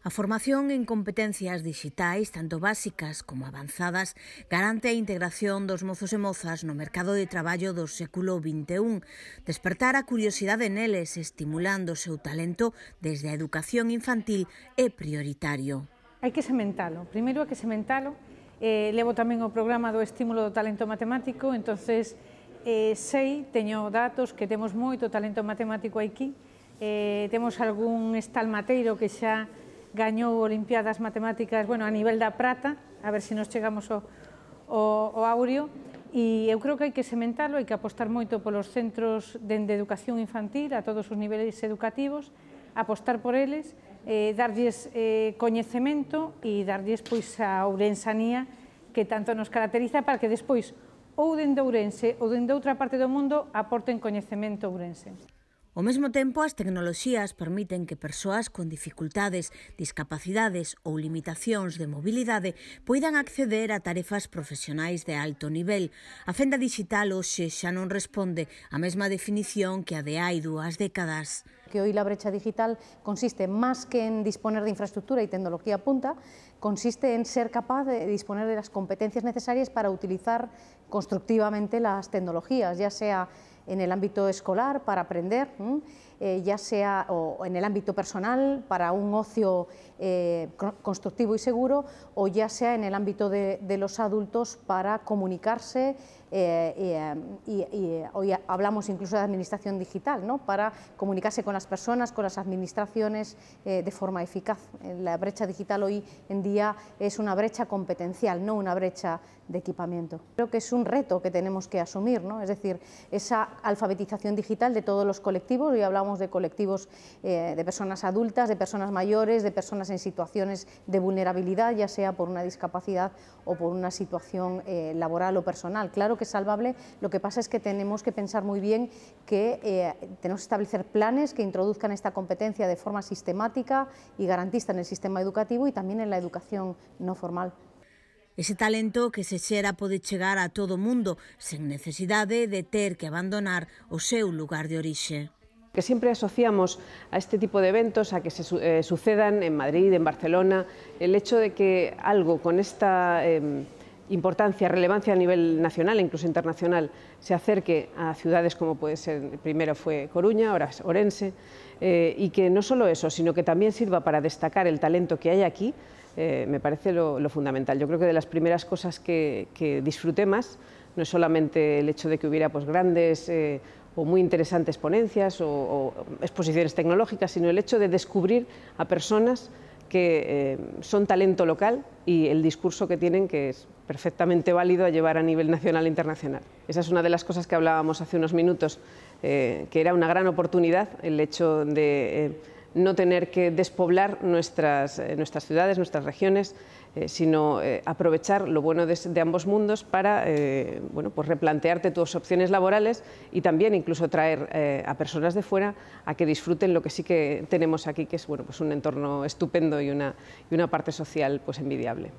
A formación en competencias digitais, tanto básicas como avanzadas, garante a integración dos mozos e mozas no mercado de traballo do século XXI. Despertar a curiosidade neles, estimulando o seu talento desde a educación infantil, é prioritario. Hai que sementalo. Primeiro hai que sementalo. Levo tamén o programa do estímulo do talento matemático, entonces teño datos que temos moito talento matemático aquí. Temos algún estalmateiro que xa gañou Olimpiadas Matemáticas, a nivel da prata, a ver se nos chegamos ao áureo, e eu creo que hai que sementalo, hai que apostar moito polos centros de educación infantil a todos os niveles educativos, apostar por eles, darlles coñecemento e darlles a ourensanía que tanto nos caracteriza para que despois ou dende Ourense ou dende outra parte do mundo aporten coñecemento ourense. Ao mesmo tempo, as tecnoloxías permiten que persoas con dificultades, discapacidades ou limitacións de mobilidade poidan acceder a tarefas profesionais de alto nivel. A fenda digital hoxe xa non responde á mesma definición que a de hai 2 décadas. Que hoy la brecha digital consiste más que en disponer de infraestructura y tecnología punta, consiste en ser capaz de disponer de las competencias necesarias para utilizar constructivamente las tecnologías, ya sea en el ámbito escolar para aprender, ya sea o en el ámbito personal para un ocio constructivo y seguro, o ya sea en el ámbito de los adultos para comunicarse, hoy hablamos incluso de administración digital, ¿no? Para comunicarse con las personas, con las administraciones de forma eficaz. La brecha digital hoy en día es una brecha competencial, no una brecha de equipamiento. Creo que es un reto que tenemos que asumir, ¿no? Es decir, esa alfabetización digital de todos los colectivos. Hoy hablamos de colectivos de personas adultas, de personas mayores, de personas en situaciones de vulnerabilidad, ya sea por una discapacidad o por una situación laboral o personal. Claro que es salvable, lo que pasa es que tenemos que pensar muy bien que tenemos que establecer planes que introduzcan esta competencia de forma sistemática y garantista en el sistema educativo y también en la educación no formal. Ese talento que se xera pode chegar a todo o mundo, sen necesidade de ter que abandonar o seu lugar de orixe. Que siempre asociamos a este tipo de eventos a que se sucedan en Madrid, en Barcelona, el hecho de que algo con esta importancia, relevancia a nivel nacional e incluso internacional se acerque a ciudades como puede ser, primero fue Coruña, ahora es Orense, y que no solo eso, sino que también sirva para destacar el talento que hay aquí, me parece lo fundamental. Yo creo que de las primeras cosas que disfruté más no es solamente el hecho de que hubiera grandes o muy interesantes ponencias o exposiciones tecnológicas, sino el hecho de descubrir a personas que son talento local y el discurso que tienen, que es perfectamente válido a llevar a nivel nacional e internacional. Esa es una de las cosas que hablábamos hace unos minutos, que era una gran oportunidad el hecho de no tener que despoblar nuestras ciudades, nuestras regiones, sino aprovechar lo bueno de ambos mundos para replantearte tus opciones laborales y también incluso traer a personas de fuera a que disfruten lo que sí que tenemos aquí, que es un entorno estupendo y una parte social envidiable.